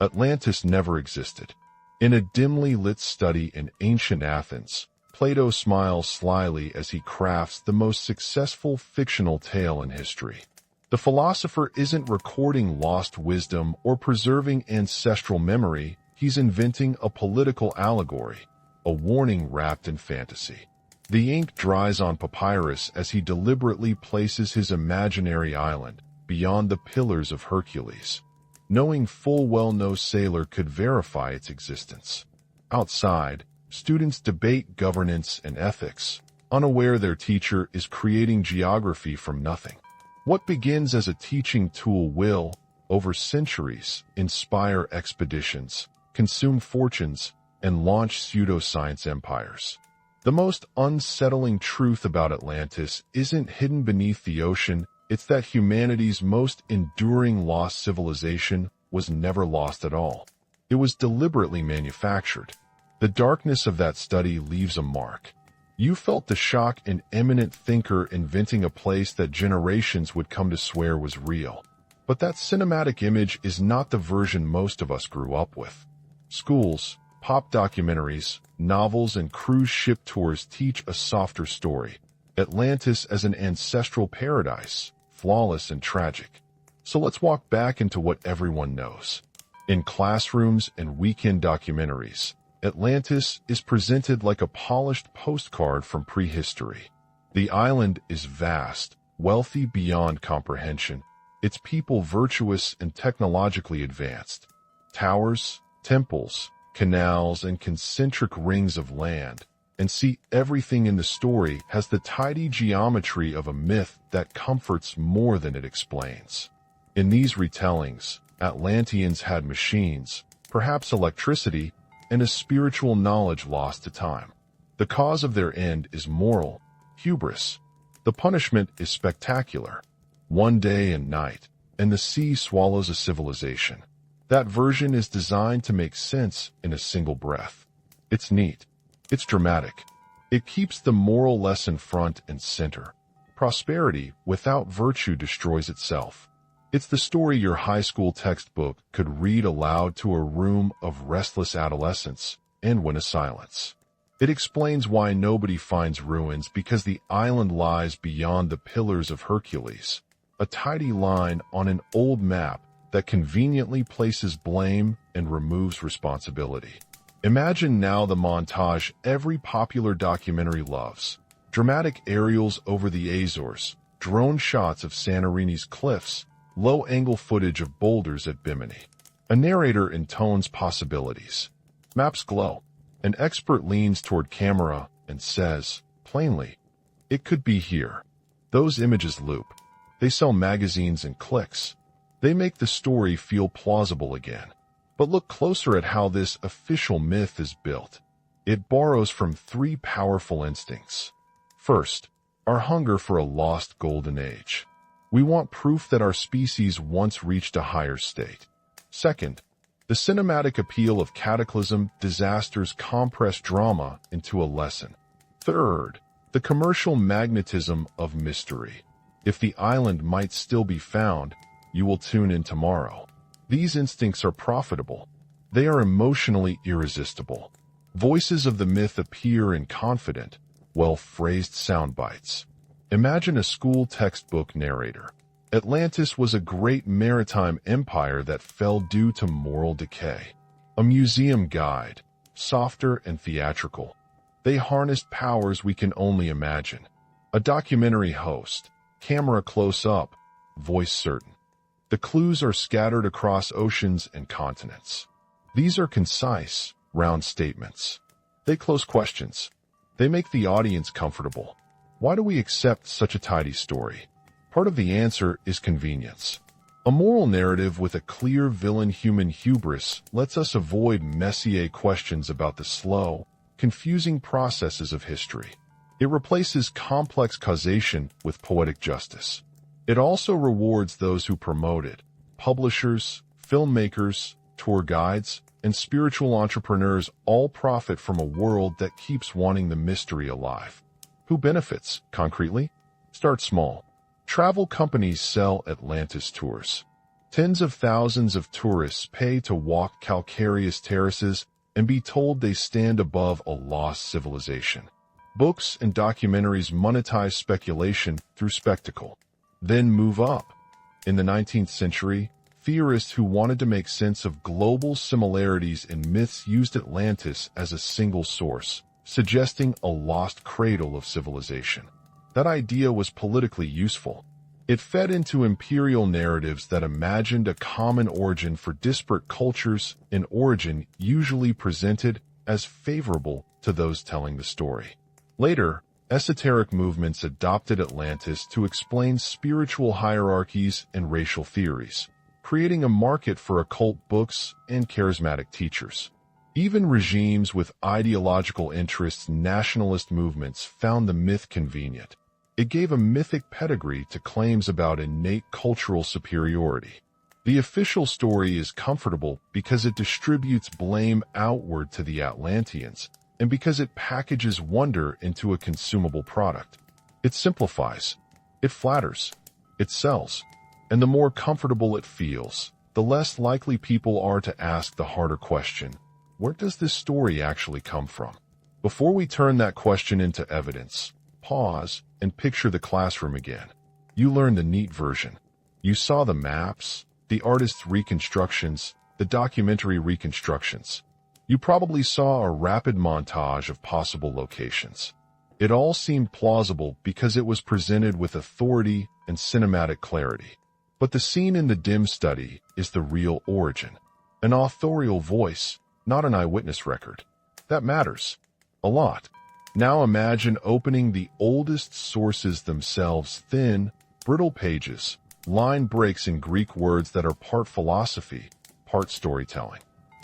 Atlantis never existed. In a dimly lit study in ancient Athens, Plato smiles slyly as he crafts the most successful fictional tale in history. The philosopher isn't recording lost wisdom or preserving ancestral memory, he's inventing a political allegory, a warning wrapped in fantasy. The ink dries on papyrus as he deliberately places his imaginary island beyond the Pillars of Hercules, knowing full well no sailor could verify its existence. Outside, students debate governance and ethics, unaware their teacher is creating geography from nothing. What begins as a teaching tool will, over centuries, inspire expeditions, consume fortunes, and launch pseudoscience empires. The most unsettling truth about Atlantis isn't hidden beneath the ocean, it's that humanity's most enduring lost civilization was never lost at all. It was deliberately manufactured. The darkness of that study leaves a mark. You felt the shock an eminent thinker inventing a place that generations would come to swear was real. But that cinematic image is not the version most of us grew up with. Schools, pop documentaries, novels, and cruise ship tours teach a softer story. Atlantis as an ancestral paradise, flawless and tragic. So let's walk back into what everyone knows. In classrooms and weekend documentaries, Atlantis is presented like a polished postcard from prehistory. The island is vast, wealthy beyond comprehension, its people virtuous and technologically advanced. Towers, temples, canals, and concentric rings of land, and see everything in the story has the tidy geometry of a myth that comforts more than it explains. In these retellings, Atlanteans had machines, perhaps electricity, and a spiritual knowledge lost to time. The cause of their end is moral, hubris. The punishment is spectacular. One day and night, and the sea swallows a civilization. That version is designed to make sense in a single breath. It's neat. It's dramatic. It keeps the moral lesson front and center. Prosperity without virtue destroys itself. It's the story your high school textbook could read aloud to a room of restless adolescents and win a silence. It explains why nobody finds ruins because the island lies beyond the Pillars of Hercules, a tidy line on an old map that conveniently places blame and removes responsibility. Imagine now the montage every popular documentary loves. Dramatic aerials over the Azores, drone shots of Santorini's cliffs, low-angle footage of boulders at Bimini. A narrator intones possibilities. Maps glow. An expert leans toward camera and says, plainly, "It could be here." Those images loop. They sell magazines and clicks. They make the story feel plausible again. But look closer at how this official myth is built. It borrows from three powerful instincts. First, our hunger for a lost golden age. We want proof that our species once reached a higher state. Second, the cinematic appeal of cataclysm disasters compress drama into a lesson. Third, the commercial magnetism of mystery. If the island might still be found, you will tune in tomorrow. These instincts are profitable. They are emotionally irresistible. Voices of the myth appear in confident, well-phrased sound bites. Imagine a school textbook narrator. Atlantis was a great maritime empire that fell due to moral decay. A museum guide, softer and theatrical. They harnessed powers we can only imagine. A documentary host, camera close up, voice certain. The clues are scattered across oceans and continents. These are concise, round statements. They close questions. They make the audience comfortable. Why do we accept such a tidy story? Part of the answer is convenience. A moral narrative with a clear villain human hubris lets us avoid messier questions about the slow, confusing processes of history. It replaces complex causation with poetic justice. It also rewards those who promote it. Publishers, filmmakers, tour guides, and spiritual entrepreneurs all profit from a world that keeps wanting the mystery alive. Who benefits, concretely? Start small. Travel companies sell Atlantis tours. Tens of thousands of tourists pay to walk calcareous terraces and be told they stand above a lost civilization. Books and documentaries monetize speculation through spectacle, then move up. In the 19th century, theorists who wanted to make sense of global similarities in myths used Atlantis as a single source, suggesting a lost cradle of civilization. That idea was politically useful. It fed into imperial narratives that imagined a common origin for disparate cultures, an origin usually presented as favorable to those telling the story. Later, esoteric movements adopted Atlantis to explain spiritual hierarchies and racial theories, creating a market for occult books and charismatic teachers. Even regimes with ideological interests and nationalist movements found the myth convenient. It gave a mythic pedigree to claims about innate cultural superiority. The official story is comfortable because it distributes blame outward to the Atlanteans, and because it packages wonder into a consumable product. It simplifies, it flatters, it sells, and the more comfortable it feels, the less likely people are to ask the harder question: where does this story actually come from? Before we turn that question into evidence, pause and picture the classroom again. You learned the neat version. You saw the maps, the artist's reconstructions, the documentary reconstructions. You probably saw a rapid montage of possible locations. It all seemed plausible because it was presented with authority and cinematic clarity. But the scene in the dim study is the real origin. An authorial voice, not an eyewitness record. That matters. A lot. Now imagine opening the oldest sources themselves, thin, brittle pages, line breaks in Greek words that are part philosophy, part storytelling.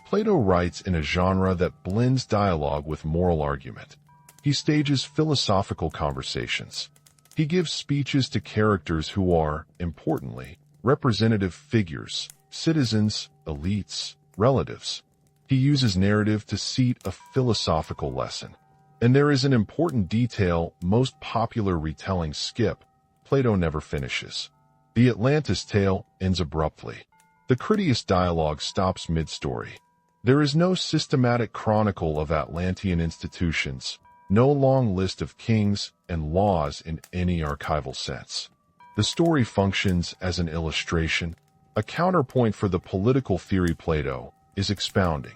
Plato writes in a genre that blends dialogue with moral argument. He stages philosophical conversations. He gives speeches to characters who are, importantly, representative figures, citizens, elites, relatives. He uses narrative to seat a philosophical lesson. And there is an important detail most popular retellings skip. Plato never finishes. The Atlantis tale ends abruptly. The Critias dialogue stops mid-story. There is no systematic chronicle of Atlantean institutions, no long list of kings and laws in any archival sense. The story functions as an illustration, a counterpoint for the political theory Plato is expounding.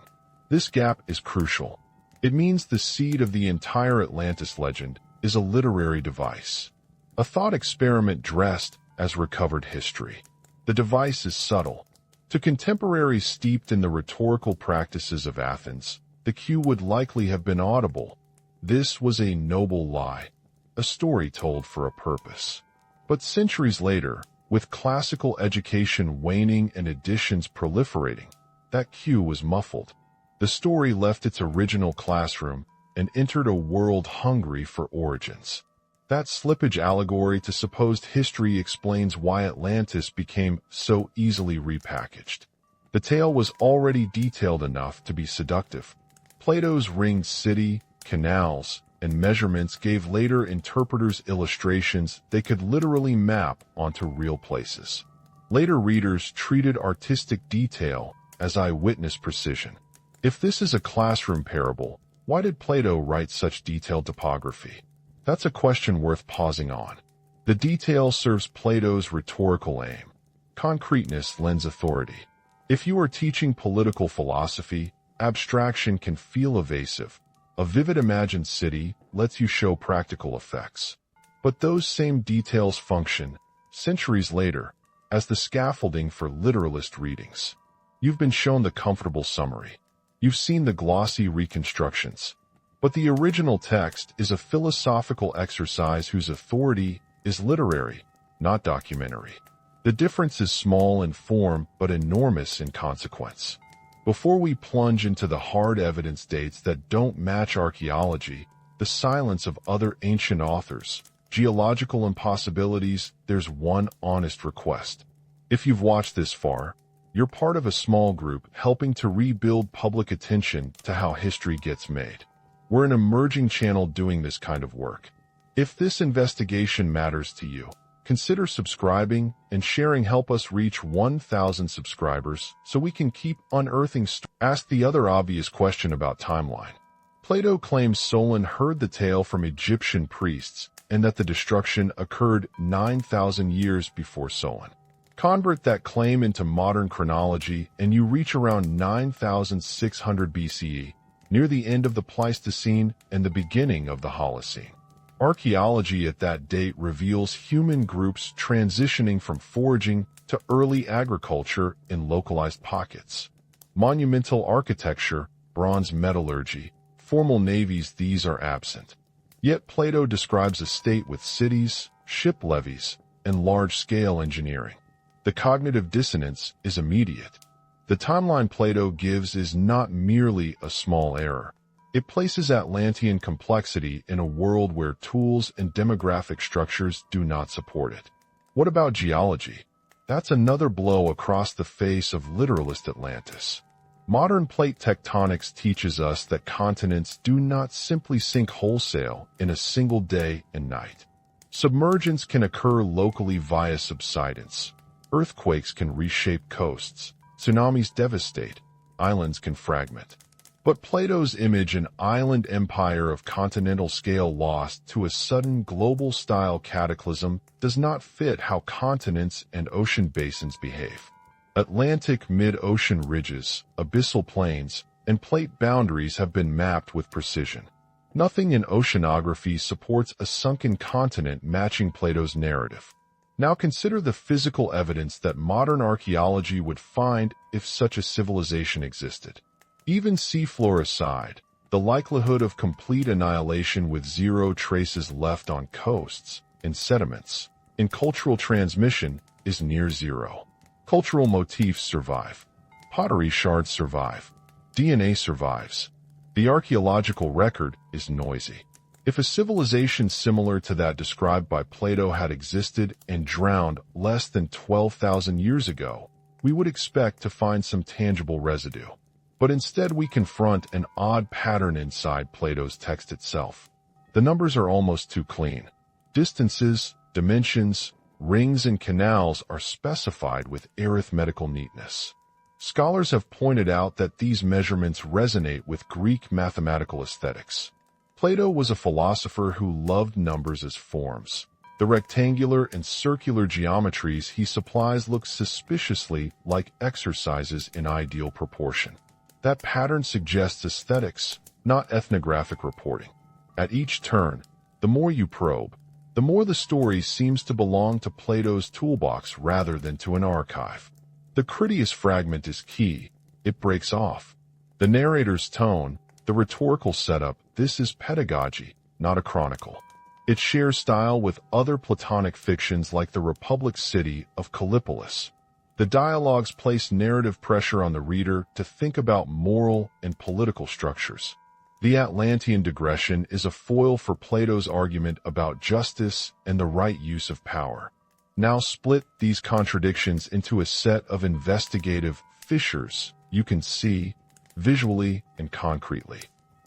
This gap is crucial. It means the seed of the entire Atlantis legend is a literary device, a thought experiment dressed as recovered history. The device is subtle. To contemporaries steeped in the rhetorical practices of Athens, the cue would likely have been audible. This was a noble lie, a story told for a purpose. But centuries later, with classical education waning and editions proliferating, that cue was muffled. The story left its original classroom and entered a world hungry for origins. That slippage allegory to supposed history explains why Atlantis became so easily repackaged. The tale was already detailed enough to be seductive. Plato's ringed city, canals, and measurements gave later interpreters illustrations they could literally map onto real places. Later readers treated artistic detail as eyewitness precision. If this is a classroom parable, why did Plato write such detailed topography? That's a question worth pausing on. The detail serves Plato's rhetorical aim. Concreteness lends authority. If you are teaching political philosophy, abstraction can feel evasive. A vivid imagined city lets you show practical effects. But those same details function, centuries later, as the scaffolding for literalist readings. You've been shown the comfortable summary. You've seen the glossy reconstructions. But the original text is a philosophical exercise whose authority is literary, not documentary. The difference is small in form but enormous in consequence. Before we plunge into the hard evidence dates that don't match archaeology, the silence of other ancient authors, geological impossibilities, there's one honest request. If you've watched this far, you're part of a small group helping to rebuild public attention to how history gets made. We're an emerging channel doing this kind of work. If this investigation matters to you, Consider subscribing and sharing. Help us reach 1,000 subscribers so we can keep unearthing stories. Ask the other obvious question about timeline. Plato claims Solon heard the tale from Egyptian priests and that the destruction occurred 9,000 years before Solon. Convert that claim into modern chronology and you reach around 9,600 BCE, near the end of the Pleistocene and the beginning of the Holocene. Archaeology at that date reveals human groups transitioning from foraging to early agriculture in localized pockets. Monumental architecture, bronze metallurgy, formal navies, these are absent. Yet Plato describes a state with cities, ship levies, and large-scale engineering. The cognitive dissonance is immediate. The timeline Plato gives is not merely a small error. It places Atlantean complexity in a world where tools and demographic structures do not support it. What about geology? That's another blow across the face of literalist Atlantis. Modern plate tectonics teaches us that continents do not simply sink wholesale in a single day and night. Submergence can occur locally via subsidence. Earthquakes can reshape coasts. Tsunamis devastate. Islands can fragment. But Plato's image an island empire of continental scale lost to a sudden global-style cataclysm does not fit how continents and ocean basins behave. Atlantic mid-ocean ridges, abyssal plains, and plate boundaries have been mapped with precision. Nothing in oceanography supports a sunken continent matching Plato's narrative. Now consider the physical evidence that modern archaeology would find if such a civilization existed. Even seafloor aside, the likelihood of complete annihilation with zero traces left on coasts, in sediments, in cultural transmission is near zero. Cultural motifs survive. Pottery shards survive. DNA survives. The archaeological record is noisy. If a civilization similar to that described by Plato had existed and drowned less than 12,000 years ago, we would expect to find some tangible residue. But instead we confront an odd pattern inside Plato's text itself. The numbers are almost too clean. Distances, dimensions, rings, and canals are specified with arithmetical neatness. Scholars have pointed out that these measurements resonate with Greek mathematical aesthetics. Plato was a philosopher who loved numbers as forms. The rectangular and circular geometries he supplies look suspiciously like exercises in ideal proportion. That pattern suggests aesthetics, not ethnographic reporting. At each turn, the more you probe, the more the story seems to belong to Plato's toolbox rather than to an archive. The Critias fragment is key. It breaks off. The narrator's tone, the rhetorical setup, this is pedagogy, not a chronicle. It shares style with other Platonic fictions like the Republic City of Callipolis. The dialogues place narrative pressure on the reader to think about moral and political structures. The Atlantean digression is a foil for Plato's argument about justice and the right use of power. Now split these contradictions into a set of investigative fissures you can see visually and concretely.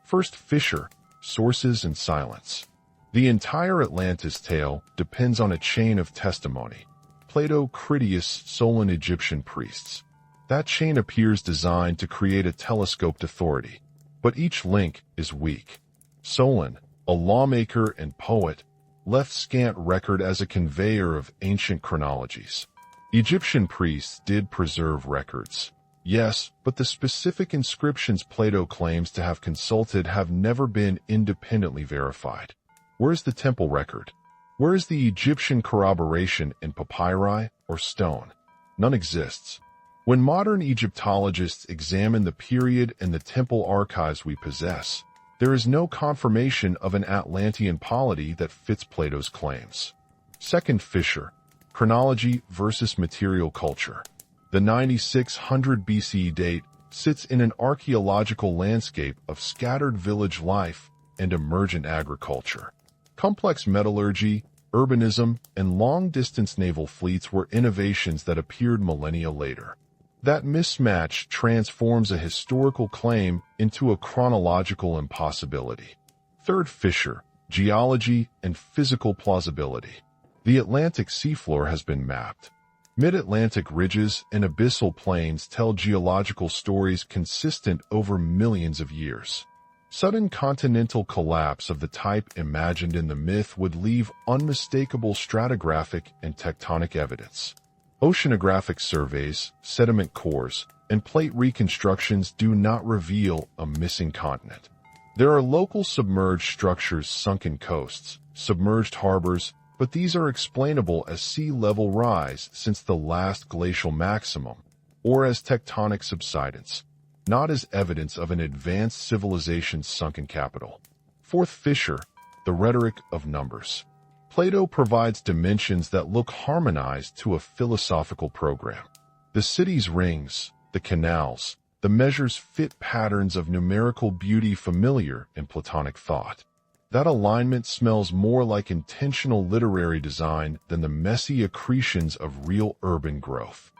First fissure, sources and silence. The entire Atlantis tale depends on a chain of testimony. Plato, Critias, Solon, Egyptian priests. That chain appears designed to create a telescoped authority, but each link is weak. Solon, a lawmaker and poet, left scant record as a conveyor of ancient chronologies. Egyptian priests did preserve records. Yes, but the specific inscriptions Plato claims to have consulted have never been independently verified. Where is the temple record? Where is the Egyptian corroboration in papyri or stone? None exists. When modern Egyptologists examine the period and the temple archives we possess, there is no confirmation of an Atlantean polity that fits Plato's claims. Second fissure, chronology versus material culture. The 9600 BC date sits in an archaeological landscape of scattered village life and emergent agriculture. Complex metallurgy, urbanism, and long-distance naval fleets were innovations that appeared millennia later. That mismatch transforms a historical claim into a chronological impossibility. Third fissure, geology and physical plausibility. The Atlantic seafloor has been mapped. Mid-Atlantic ridges and abyssal plains tell geological stories consistent over millions of years. Sudden continental collapse of the type imagined in the myth would leave unmistakable stratigraphic and tectonic evidence. Oceanographic surveys, sediment cores, and plate reconstructions do not reveal a missing continent. There are local submerged structures, sunken coasts, submerged harbors, but these are explainable as sea level rise since the last glacial maximum, or as tectonic subsidence, not as evidence of an advanced civilization's sunken capital. Fourth fissure, the rhetoric of numbers. Plato provides dimensions that look harmonized to a philosophical program. The city's rings, the canals, the measures fit patterns of numerical beauty familiar in Platonic thought. That alignment smells more like intentional literary design than the messy accretions of real urban growth.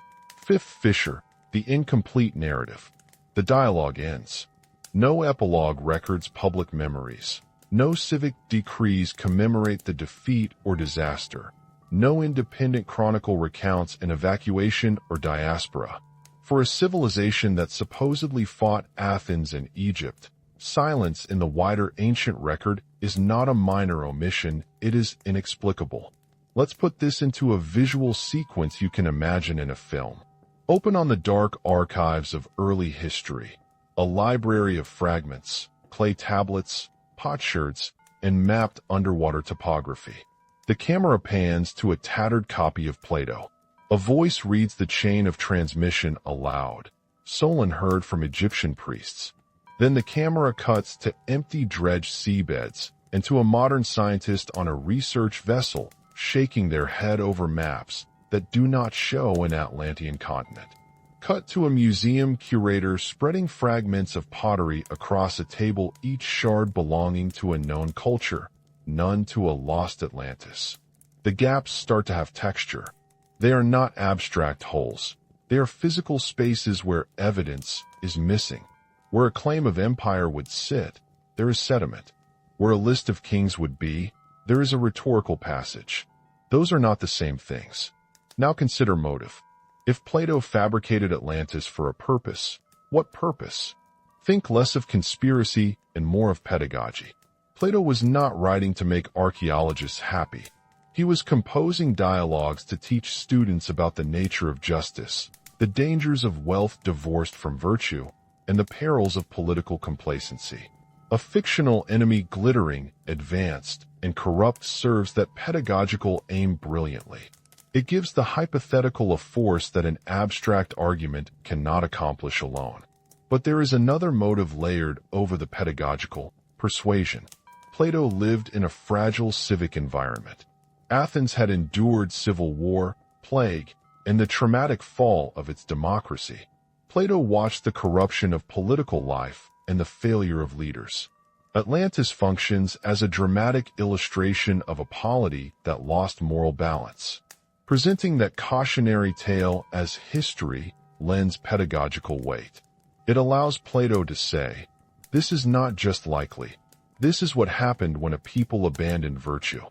Fifth fissure, the incomplete narrative. The dialogue ends. No epilogue records public memories. No civic decrees commemorate the defeat or disaster. No independent chronicle recounts an evacuation or diaspora. For a civilization that supposedly fought Athens and Egypt, silence in the wider ancient record is not a minor omission, it is inexplicable. Let's put this into a visual sequence you can imagine in a film. Open on the dark archives of early history, a library of fragments, clay tablets, potsherds, and mapped underwater topography. The camera pans to a tattered copy of Plato. A voice reads the chain of transmission aloud, Solon heard from Egyptian priests. Then the camera cuts to empty dredged seabeds and to a modern scientist on a research vessel shaking their head over maps that do not show an Atlantean continent. Cut to a museum curator spreading fragments of pottery across a table, each shard belonging to a known culture, none to a lost Atlantis. The gaps start to have texture. They are not abstract holes. They are physical spaces where evidence is missing. Where a claim of empire would sit, there is sediment. Where a list of kings would be, there is a rhetorical passage. Those are not the same things. Now consider motive. If Plato fabricated Atlantis for a purpose, what purpose? Think less of conspiracy and more of pedagogy. Plato was not writing to make archaeologists happy. He was composing dialogues to teach students about the nature of justice, the dangers of wealth divorced from virtue, and the perils of political complacency. A fictional enemy glittering, advanced, and corrupt serves that pedagogical aim brilliantly. It gives the hypothetical a force that an abstract argument cannot accomplish alone. But there is another motive layered over the pedagogical, persuasion. Plato lived in a fragile civic environment. Athens had endured civil war, plague, and the traumatic fall of its democracy. Plato watched the corruption of political life and the failure of leaders. Atlantis functions as a dramatic illustration of a polity that lost moral balance. Presenting that cautionary tale as history lends pedagogical weight. It allows Plato to say, this is not just likely. This is what happened when a people abandoned virtue.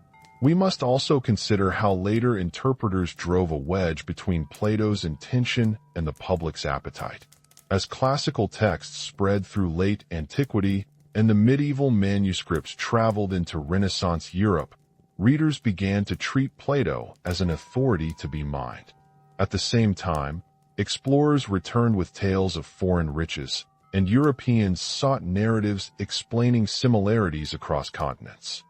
We must also consider how later interpreters drove a wedge between Plato's intention and the public's appetite. As classical texts spread through late antiquity and the medieval manuscripts traveled into Renaissance Europe, readers began to treat Plato as an authority to be mined. At the same time, explorers returned with tales of foreign riches, and Europeans sought narratives explaining similarities across continents.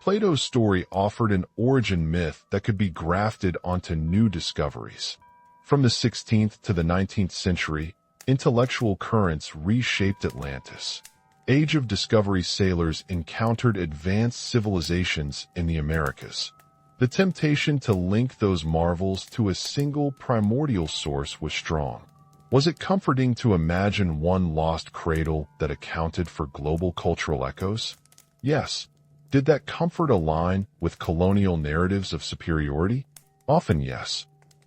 Plato's story offered an origin myth that could be grafted onto new discoveries. From the 16th to the 19th century, intellectual currents reshaped Atlantis. Age of Discovery sailors encountered advanced civilizations in the Americas. The temptation to link those marvels to a single primordial source was strong. Was it comforting to imagine one lost cradle that accounted for global cultural echoes? Yes. Did that comfort align with colonial narratives of superiority? Often yes.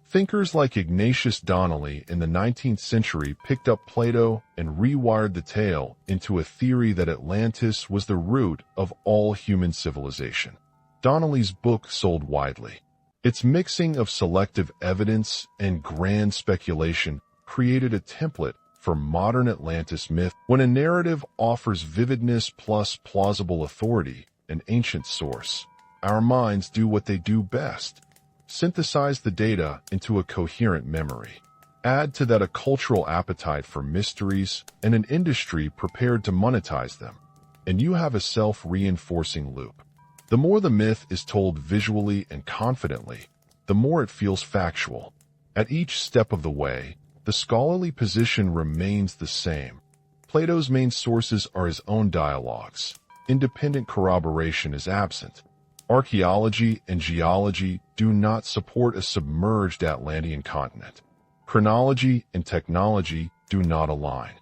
Thinkers like Ignatius Donnelly in the 19th century picked up Plato and rewired the tale into a theory that Atlantis was the root of all human civilization. Donnelly's book sold widely. Its mixing of selective evidence and grand speculation created a template for modern Atlantis myth. When a narrative offers vividness plus plausible authority, an ancient source, our minds do what they do best: synthesize the data into a coherent memory. Add to that a cultural appetite for mysteries and an industry prepared to monetize them, and you have a self-reinforcing loop. The more the myth is told visually and confidently, the more it feels factual. At each step of the way, the scholarly position remains the same. Plato's main sources are his own dialogues. Independent corroboration is absent. Archaeology and geology do not support a submerged Atlantean continent. Chronology and technology do not align.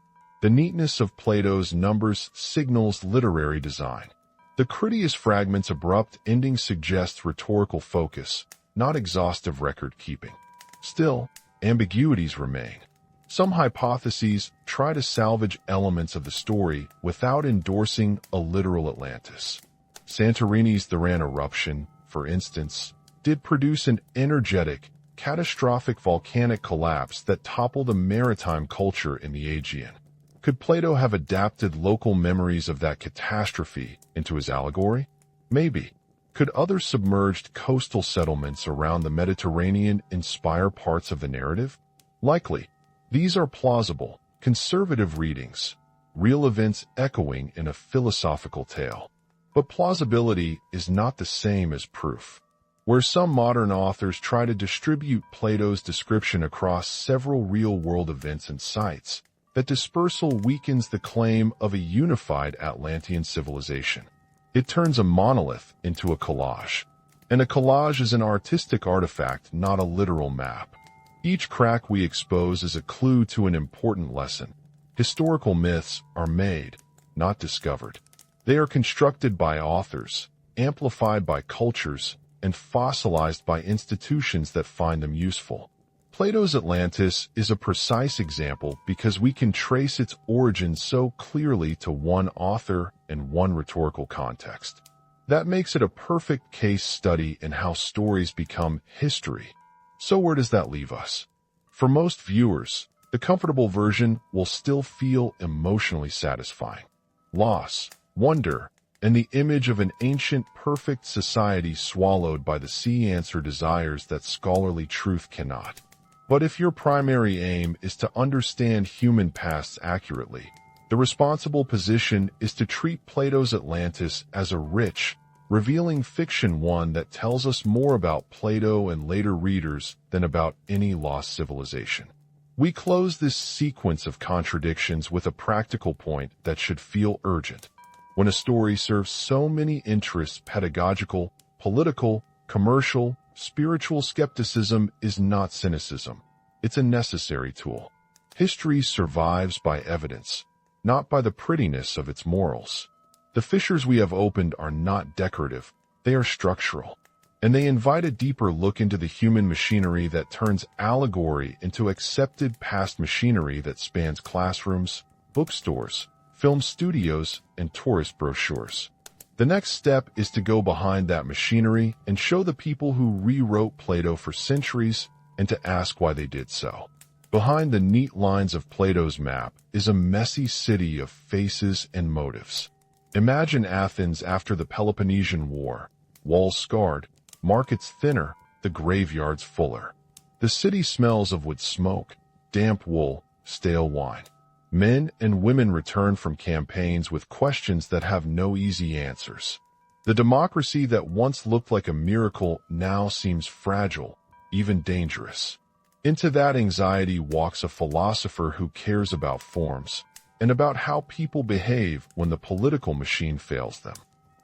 The neatness of Plato's numbers signals literary design. The Critias fragment's abrupt ending suggests rhetorical focus, not exhaustive record-keeping. Still, ambiguities remain. Some hypotheses try to salvage elements of the story without endorsing a literal Atlantis. Santorini's Thuran eruption, for instance, did produce an energetic, catastrophic volcanic collapse that toppled a maritime culture in the Aegean. Could Plato have adapted local memories of that catastrophe into his allegory? Maybe. Could other submerged coastal settlements around the Mediterranean inspire parts of the narrative? Likely. These are plausible, conservative readings, real events echoing in a philosophical tale. But plausibility is not the same as proof. Where some modern authors try to distribute Plato's description across several real-world events and sites, that dispersal weakens the claim of a unified Atlantean civilization. It turns a monolith into a collage. And a collage is an artistic artifact, not a literal map. Each crack we expose is a clue to an important lesson. Historical myths are made, not discovered. They are constructed by authors, amplified by cultures, and fossilized by institutions that find them useful. Plato's Atlantis is a precise example because we can trace its origins so clearly to one author and one rhetorical context. That makes it a perfect case study in how stories become history. So where does that leave us? For most viewers, the comfortable version will still feel emotionally satisfying. Loss, wonder, and the image of an ancient, perfect society swallowed by the sea answer desires that scholarly truth cannot. But if your primary aim is to understand human pasts accurately, the responsible position is to treat Plato's Atlantis as a rich, revealing fiction, one that tells us more about Plato and later readers than about any lost civilization. We close this sequence of contradictions with a practical point that should feel urgent. When a story serves so many interests, pedagogical, political, commercial, spiritual, skepticism is not cynicism. It's a necessary tool. History survives by evidence, not by the prettiness of its morals. The fissures we have opened are not decorative, they are structural. And they invite a deeper look into the human machinery that turns allegory into accepted past machinery that spans classrooms, bookstores, film studios, and tourist brochures. The next step is to go behind that machinery and show the people who rewrote Plato for centuries and to ask why they did so. Behind the neat lines of Plato's map is a messy city of faces and motives. Imagine Athens after the Peloponnesian War, walls scarred, markets thinner, the graveyards fuller. The city smells of wood smoke, damp wool, stale wine. Men and women return from campaigns with questions that have no easy answers. The democracy that once looked like a miracle now seems fragile, even dangerous. Into that anxiety walks a philosopher who cares about forms and about how people behave when the political machine fails them.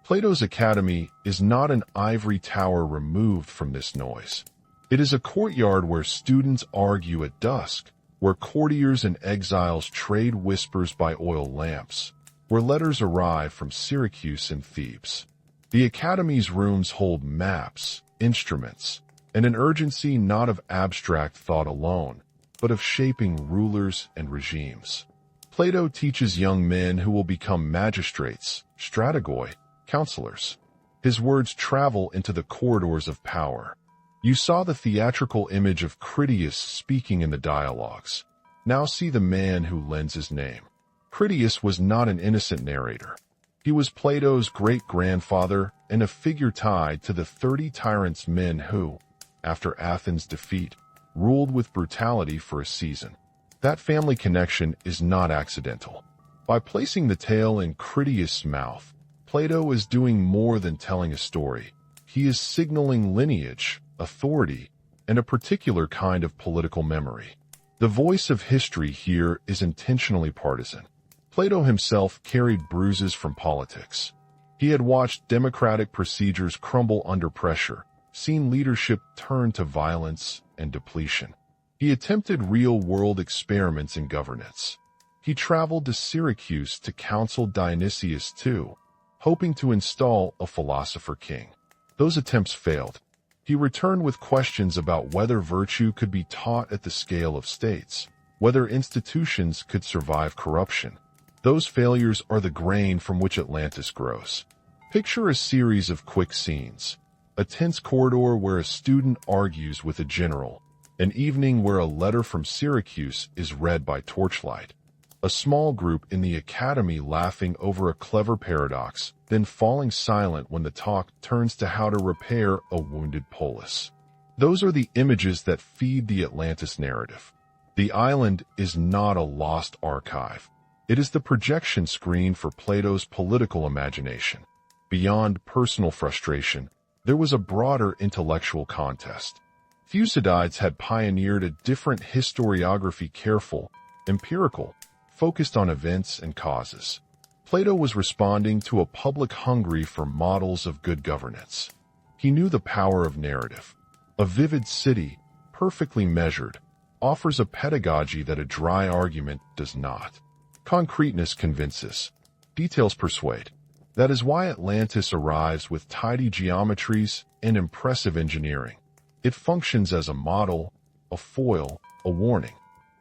Plato's Academy is not an ivory tower removed from this noise. It is a courtyard where students argue at dusk, where courtiers and exiles trade whispers by oil lamps, where letters arrive from Syracuse and Thebes. The Academy's rooms hold maps, instruments, and an urgency not of abstract thought alone, but of shaping rulers and regimes. Plato teaches young men who will become magistrates, strategoi, counselors. His words travel into the corridors of power. You saw the theatrical image of Critias speaking in the dialogues. Now see the man who lends his name. Critias was not an innocent narrator. He was Plato's great-grandfather and a figure tied to the 30 tyrants men who, after Athens' defeat, ruled with brutality for a season. That family connection is not accidental. By placing the tale in Critias' mouth, Plato is doing more than telling a story. He is signaling lineage, authority, and a particular kind of political memory. The voice of history here is intentionally partisan. Plato himself carried bruises from politics. He had watched democratic procedures crumble under pressure, seen leadership turn to violence and depletion. He attempted real-world experiments in governance. He traveled to Syracuse to counsel Dionysius II, hoping to install a philosopher king. Those attempts failed. He returned with questions about whether virtue could be taught at the scale of states, whether institutions could survive corruption. Those failures are the grain from which Atlantis grows. Picture a series of quick scenes. A tense corridor where a student argues with a general. An evening where a letter from Syracuse is read by torchlight. A small group in the academy laughing over a clever paradox, then falling silent when the talk turns to how to repair a wounded polis. Those are the images that feed the Atlantis narrative. The island is not a lost archive. It is the projection screen for Plato's political imagination. Beyond personal frustration, there was a broader intellectual contest. Thucydides had pioneered a different historiography, careful, empirical, focused on events and causes. Plato was responding to a public hungry for models of good governance. He knew the power of narrative. A vivid city, perfectly measured, offers a pedagogy that a dry argument does not. Concreteness convinces. Details persuade. That is why Atlantis arrives with tidy geometries and impressive engineering. It functions as a model, a foil, a warning.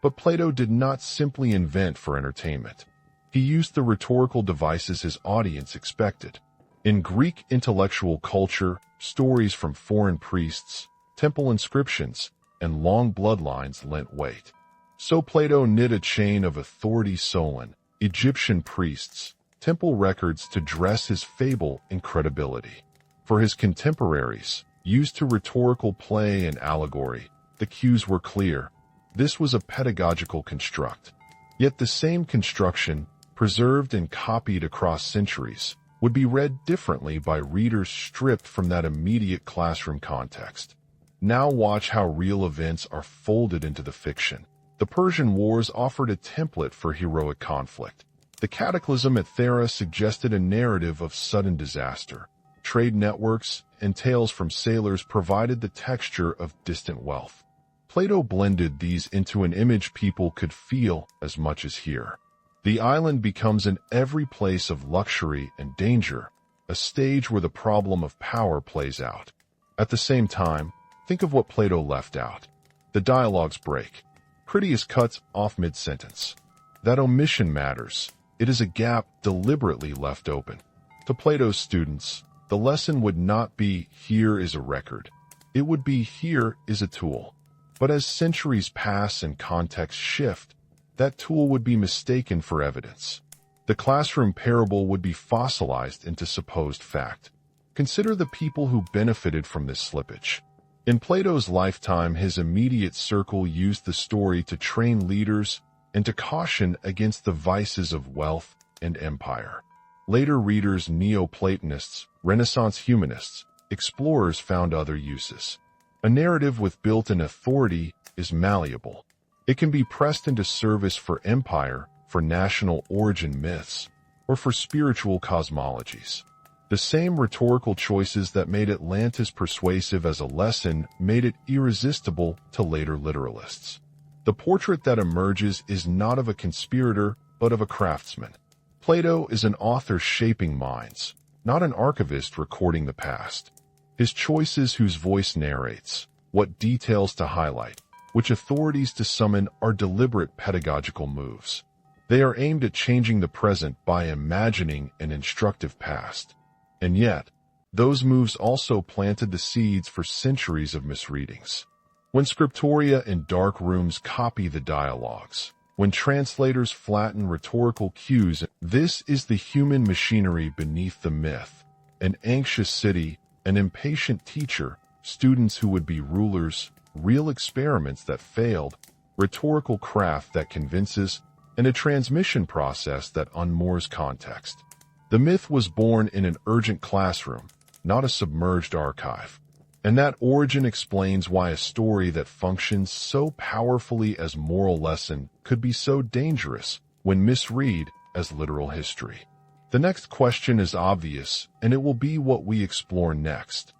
But Plato did not simply invent for entertainment. He used the rhetorical devices his audience expected. In Greek intellectual culture, stories from foreign priests, temple inscriptions, and long bloodlines lent weight. So Plato knit a chain of authority: Solon, Egyptian priests, temple records to dress his fable in credibility. For his contemporaries, used to rhetorical play and allegory, the cues were clear. This was a pedagogical construct. Yet the same construction, preserved and copied across centuries, would be read differently by readers stripped from that immediate classroom context. Now watch how real events are folded into the fiction. The Persian Wars offered a template for heroic conflict. The cataclysm at Thera suggested a narrative of sudden disaster. Trade networks and tales from sailors provided the texture of distant wealth. Plato blended these into an image people could feel as much as hear. The island becomes an every place of luxury and danger, a stage where the problem of power plays out. At the same time, think of what Plato left out. The dialogues break. Critias cuts off mid-sentence. That omission matters. It is a gap deliberately left open. To Plato's students, the lesson would not be "here is a record." It would be "here is a tool." But as centuries pass and contexts shift, that tool would be mistaken for evidence. The classroom parable would be fossilized into supposed fact. Consider the people who benefited from this slippage. In Plato's lifetime, his immediate circle used the story to train leaders and to caution against the vices of wealth and empire. Later readers, Neoplatonists, Renaissance humanists, explorers found other uses. A narrative with built-in authority is malleable. It can be pressed into service for empire, for national origin myths, or for spiritual cosmologies. The same rhetorical choices that made Atlantis persuasive as a lesson made it irresistible to later literalists. The portrait that emerges is not of a conspirator, but of a craftsman. Plato is an author shaping minds, not an archivist recording the past. His choices, whose voice narrates, what details to highlight, which authorities to summon, are deliberate pedagogical moves. They are aimed at changing the present by imagining an instructive past. And yet, Those moves also planted the seeds for centuries of misreadings. When scriptoria in dark rooms copy the dialogues, when translators flatten rhetorical cues, this is the human machinery beneath the myth. An anxious city, an impatient teacher, students who would be rulers, real experiments that failed, rhetorical craft that convinces, and a transmission process that unmoors context. The myth was born in an urgent classroom, not a submerged archive. And that origin explains why a story that functions so powerfully as moral lesson could be so dangerous when misread as literal history. The next question is obvious, and it will be what we explore next.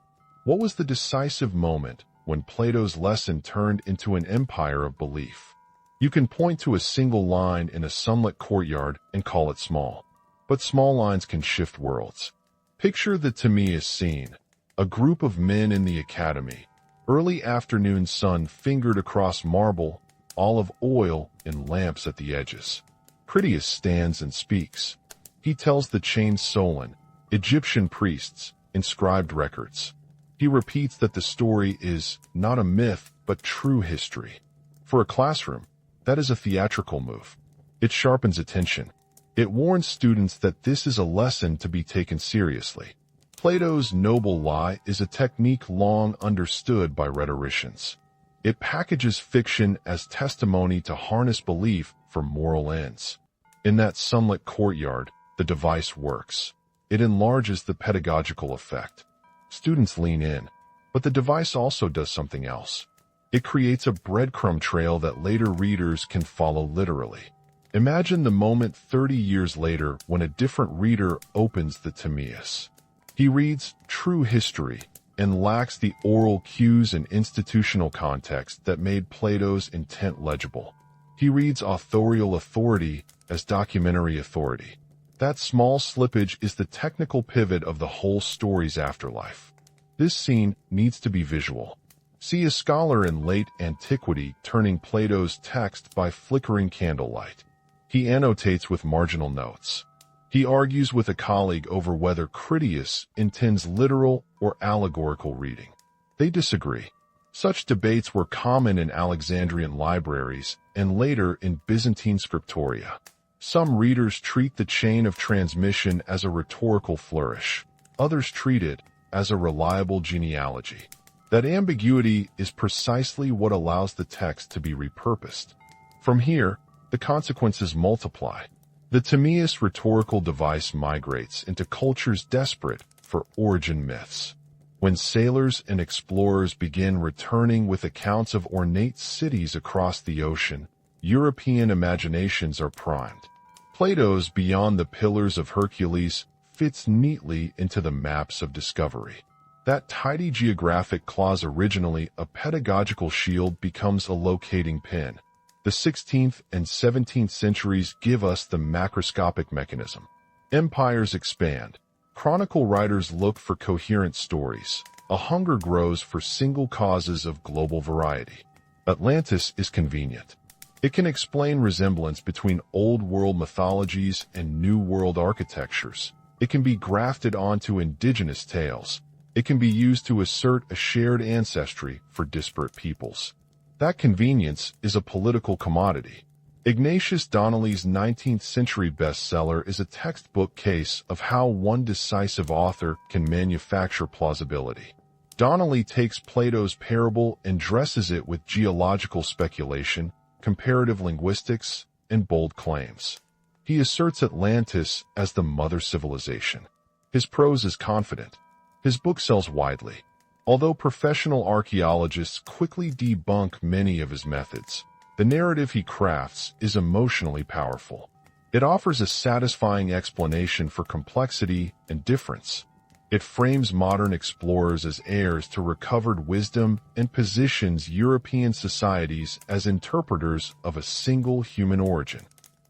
What was the decisive moment when Plato's lesson turned into an empire of belief? You can point to a single line in a sunlit courtyard and call it small. But small lines can shift worlds. Picture the Timaeus scene. A group of men in the academy, early afternoon sun fingered across marble, olive oil in lamps at the edges. Critias stands and speaks. He tells the chained Solon, Egyptian priests, inscribed records. He repeats that the story is not a myth, but true history. For a classroom, that is a theatrical move. It sharpens attention. It warns students that this is a lesson to be taken seriously. Plato's noble lie is a technique long understood by rhetoricians. It packages fiction as testimony to harness belief for moral ends. In that sunlit courtyard, the device works. It enlarges the pedagogical effect. Students lean in, but the device also does something else. It creates a breadcrumb trail that later readers can follow literally. Imagine the moment 30 years later when a different reader opens the Timaeus. He reads true history and lacks the oral cues and institutional context that made Plato's intent legible. He reads authorial authority as documentary authority. That small slippage is the technical pivot of the whole story's afterlife. This scene needs to be visual. See a scholar in late antiquity turning Plato's text by flickering candlelight. He annotates with marginal notes. He argues with a colleague over whether Critias intends literal or allegorical reading. They disagree. Such debates were common in Alexandrian libraries and later in Byzantine scriptoria. Some readers treat the chain of transmission as a rhetorical flourish. Others treat it as a reliable genealogy. That ambiguity is precisely what allows the text to be repurposed. From here, the consequences multiply. The Timaeus rhetorical device migrates into cultures desperate for origin myths. When sailors and explorers begin returning with accounts of ornate cities across the ocean, European imaginations are primed. Plato's Beyond the Pillars of Hercules fits neatly into the maps of discovery. That tidy geographic clause, originally a pedagogical shield, becomes a locating pin. The 16th and 17th centuries give us the macroscopic mechanism. Empires expand. Chronicle writers look for coherent stories. A hunger grows for single causes of global variety. Atlantis is convenient. It can explain resemblance between Old World mythologies and New World architectures. It can be grafted onto indigenous tales. It can be used to assert a shared ancestry for disparate peoples. That convenience is a political commodity. Ignatius Donnelly's 19th century bestseller is a textbook case of how one decisive author can manufacture plausibility. Donnelly takes Plato's parable and dresses it with geological speculation, comparative linguistics, and bold claims. He asserts Atlantis as the mother civilization. His prose is confident. His book sells widely. Although professional archaeologists quickly debunk many of his methods, the narrative he crafts is emotionally powerful. It offers a satisfying explanation for complexity and difference. It frames modern explorers as heirs to recovered wisdom and positions European societies as interpreters of a single human origin.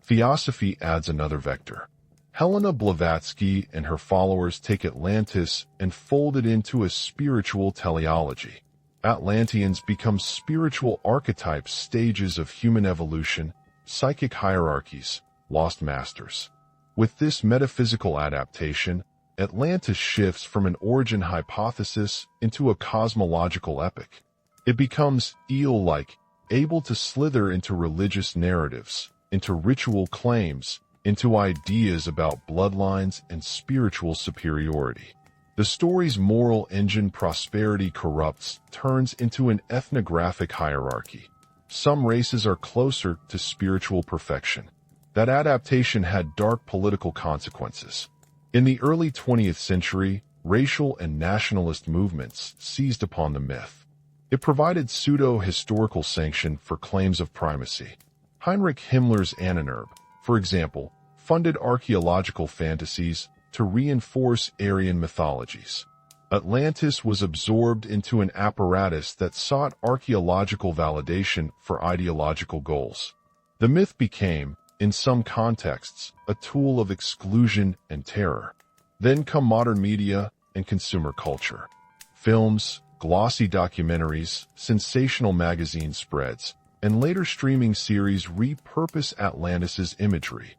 Theosophy adds another vector. Helena Blavatsky and her followers take Atlantis and fold it into a spiritual teleology. Atlanteans become spiritual archetypes, stages of human evolution, psychic hierarchies, lost masters. With this metaphysical adaptation, Atlantis shifts from an origin hypothesis into a cosmological epic. It becomes eel-like, able to slither into religious narratives, into ritual claims, into ideas about bloodlines and spiritual superiority. The story's moral engine, prosperity corrupts, turns into an ethnographic hierarchy. Some races are closer to spiritual perfection. That adaptation had dark political consequences. In the early 20th century, racial and nationalist movements seized upon the myth. It provided pseudo-historical sanction for claims of primacy. Heinrich Himmler's Ahnenerbe, for example, funded archaeological fantasies to reinforce Aryan mythologies. Atlantis was absorbed into an apparatus that sought archaeological validation for ideological goals. The myth became, in some contexts, a tool of exclusion and terror. Then come modern media and consumer culture. Films, glossy documentaries, sensational magazine spreads, and later streaming series repurpose Atlantis's imagery.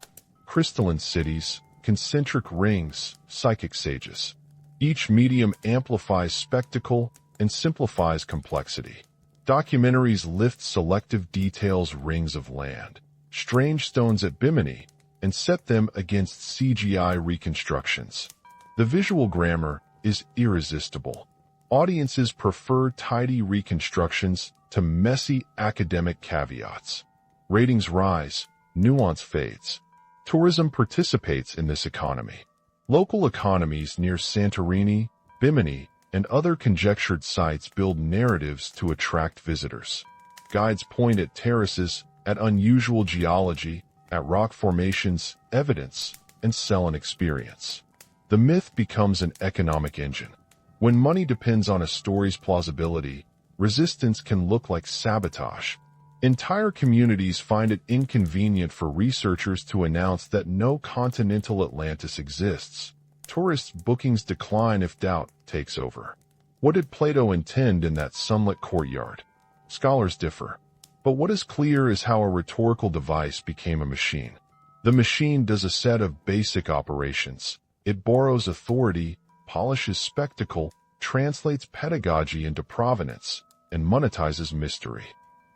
Crystalline cities, concentric rings, psychic sages. Each medium amplifies spectacle and simplifies complexity. Documentaries lift selective details, rings of land, strange stones at Bimini, and set them against CGI reconstructions. The visual glamour is irresistible. Audiences prefer tidy reconstructions to messy academic caveats. Ratings rise, nuance fades. Tourism participates in this economy. Local economies near Santorini, Bimini, and other conjectured sites build narratives to attract visitors. Guides point at terraces, at unusual geology, at rock formations, evidence, and sell an experience. The myth becomes an economic engine. When money depends on a story's plausibility, resistance can look like sabotage. Entire communities find it inconvenient for researchers to announce that no continental Atlantis exists. Tourist bookings decline if doubt takes over. What did Plato intend in that sunlit courtyard? Scholars differ. But what is clear is how a rhetorical device became a machine. The machine does a set of basic operations. It borrows authority, polishes spectacle, translates pedagogy into provenance, and monetizes mystery.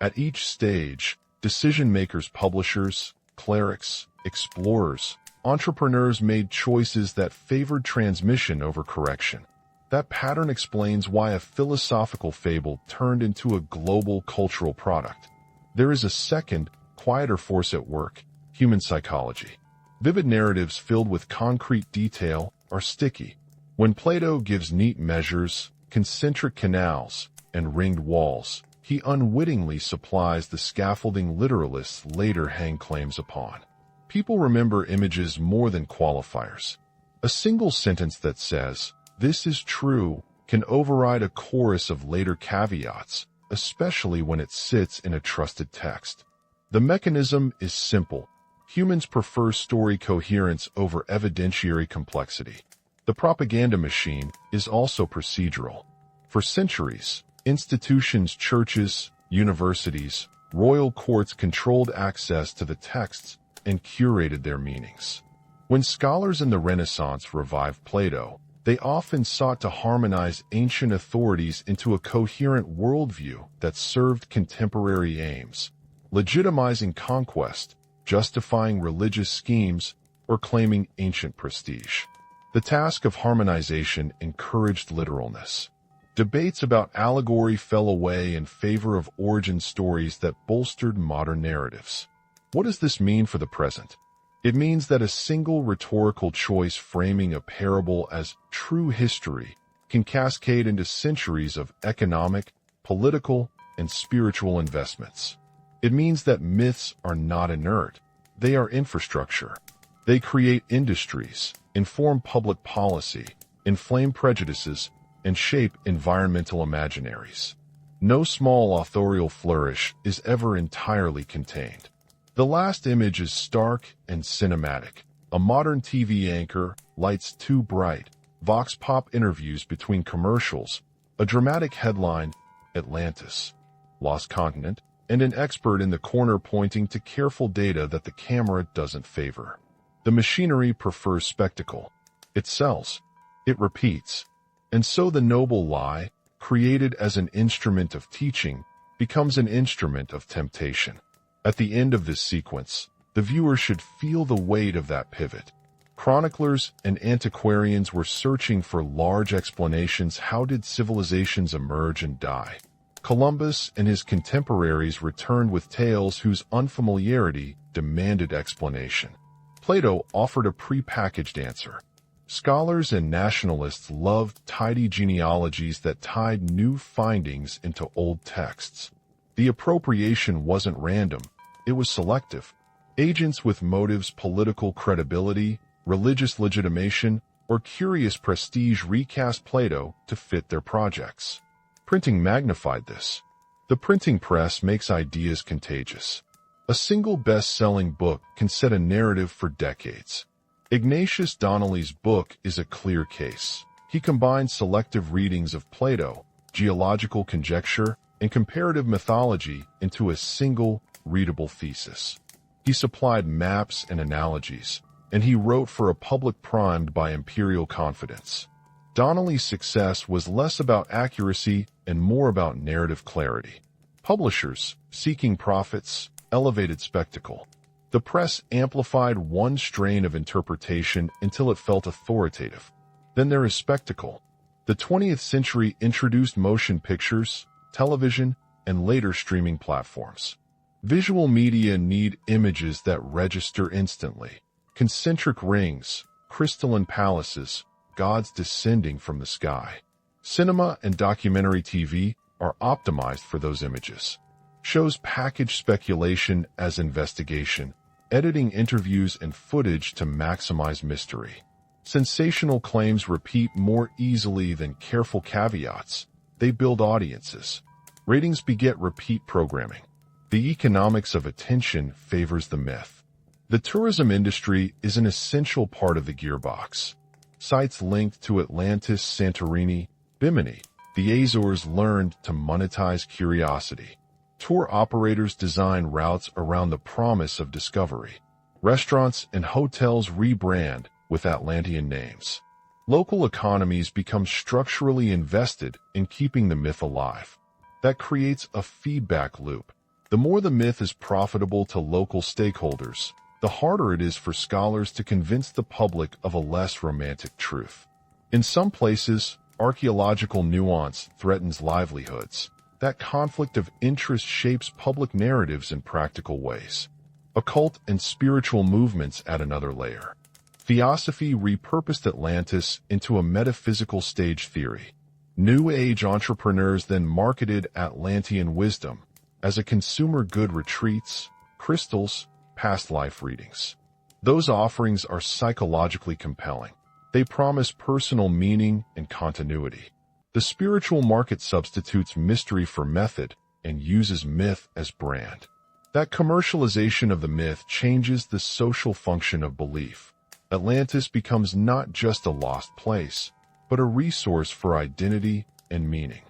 At each stage, decision-makers, publishers, clerics, explorers, entrepreneurs made choices that favored transmission over correction. That pattern explains why a philosophical fable turned into a global cultural product. There is a second, quieter force at work: human psychology. Vivid narratives filled with concrete detail are sticky. When Plato gives neat measures, concentric canals, and ringed walls, he unwittingly supplies the scaffolding literalists later hang claims upon. People remember images more than qualifiers. A single sentence that says, "This is true," can override a chorus of later caveats, especially when it sits in a trusted text. The mechanism is simple. Humans prefer story coherence over evidentiary complexity. The propaganda machine is also procedural. For centuries, institutions, churches, universities, royal courts controlled access to the texts and curated their meanings. When scholars in the Renaissance revived Plato, they often sought to harmonize ancient authorities into a coherent worldview that served contemporary aims, legitimizing conquest, justifying religious schemes, or claiming ancient prestige. The task of harmonization encouraged literalness. Debates about allegory fell away in favor of origin stories that bolstered modern narratives. What does this mean for the present? It means that a single rhetorical choice framing a parable as true history can cascade into centuries of economic, political, and spiritual investments. It means that myths are not inert. They are infrastructure. They create industries, inform public policy, inflame prejudices, and shape environmental imaginaries. No small authorial flourish is ever entirely contained. The last image is stark and cinematic. A modern TV anchor, lights too bright, vox pop interviews between commercials, a dramatic headline, Atlantis, lost continent, and an expert in the corner pointing to careful data that the camera doesn't favor. The machinery prefers spectacle. It sells. It repeats. And so the noble lie, created as an instrument of teaching, becomes an instrument of temptation. At the end of this sequence, the viewer should feel the weight of that pivot. Chroniclers and antiquarians were searching for large explanations. How did civilizations emerge and die? Columbus and his contemporaries returned with tales whose unfamiliarity demanded explanation. Plato offered a prepackaged answer. Scholars and nationalists loved tidy genealogies that tied new findings into old texts. The appropriation wasn't random, it was selective. Agents with motives, political credibility, religious legitimation, or curious prestige recast Plato to fit their projects. Printing magnified this. The printing press makes ideas contagious. A single best-selling book can set a narrative for decades. Ignatius Donnelly's book is a clear case. He combines selective readings of Plato, geological conjecture, and comparative mythology into a single, readable thesis. He supplied maps and analogies, and he wrote for a public primed by imperial confidence. Donnelly's success was less about accuracy and more about narrative clarity. Publishers, seeking profits, elevated spectacle. The press amplified one strain of interpretation until it felt authoritative. Then there is spectacle. The 20th century introduced motion pictures, television, and later streaming platforms. Visual media need images that register instantly. Concentric rings, crystalline palaces, gods descending from the sky. Cinema and documentary TV are optimized for those images. Shows package speculation as investigation, editing interviews and footage to maximize mystery. Sensational claims repeat more easily than careful caveats. They build audiences. Ratings beget repeat programming. The economics of attention favors the myth. The tourism industry is an essential part of the gearbox. Sites linked to Atlantis, Santorini, Bimini, the Azores learned to monetize curiosity. Tour operators design routes around the promise of discovery. Restaurants and hotels rebrand with Atlantean names. Local economies become structurally invested in keeping the myth alive. That creates a feedback loop. The more the myth is profitable to local stakeholders, the harder it is for scholars to convince the public of a less romantic truth. In some places, archaeological nuance threatens livelihoods. That conflict of interest shapes public narratives in practical ways. Occult and spiritual movements add another layer. Theosophy repurposed Atlantis into a metaphysical stage theory. New Age entrepreneurs then marketed Atlantean wisdom as a consumer good: retreats, crystals, past life readings. Those offerings are psychologically compelling. They promise personal meaning and continuity. The spiritual market substitutes mystery for method and uses myth as brand. That commercialization of the myth changes the social function of belief. Atlantis becomes not just a lost place, but a resource for identity and meaning.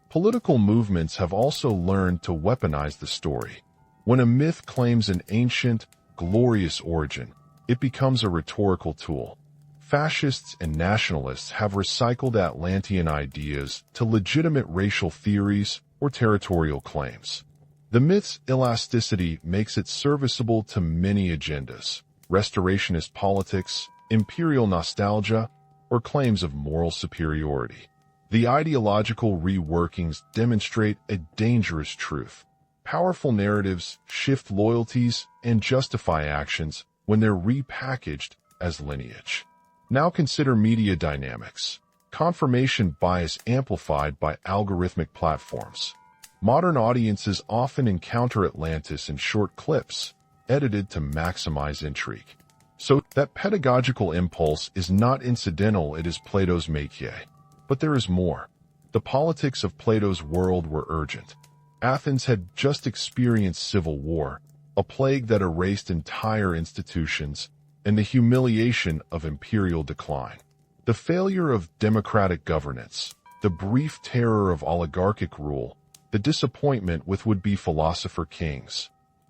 Political movements have also learned to weaponize the story. When a myth claims an ancient, glorious origin, it becomes a rhetorical tool. Fascists and nationalists have recycled Atlantean ideas to legitimate racial theories or territorial claims. The myth's elasticity makes it serviceable to many agendas: restorationist politics, imperial nostalgia, or claims of moral superiority. The ideological reworkings demonstrate a dangerous truth. Powerful narratives shift loyalties and justify actions when they're repackaged as lineage. Now consider media dynamics. Confirmation bias amplified by algorithmic platforms. Modern audiences often encounter Atlantis in short clips, edited to maximize intrigue. So that pedagogical impulse is not incidental, it is Plato's métier. But there is more. The politics of Plato's world were urgent. Athens had just experienced civil war, a plague that erased entire institutions, and the humiliation of imperial decline. The failure of democratic governance, the brief terror of oligarchic rule, the disappointment with would-be philosopher kings.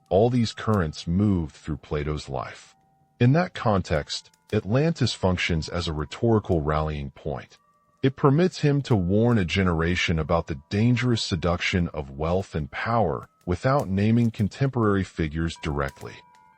All these currents moved through Plato's life. In that context, Atlantis functions as a rhetorical rallying point. It permits him to warn a generation about the dangerous seduction of wealth and power without naming contemporary figures directly.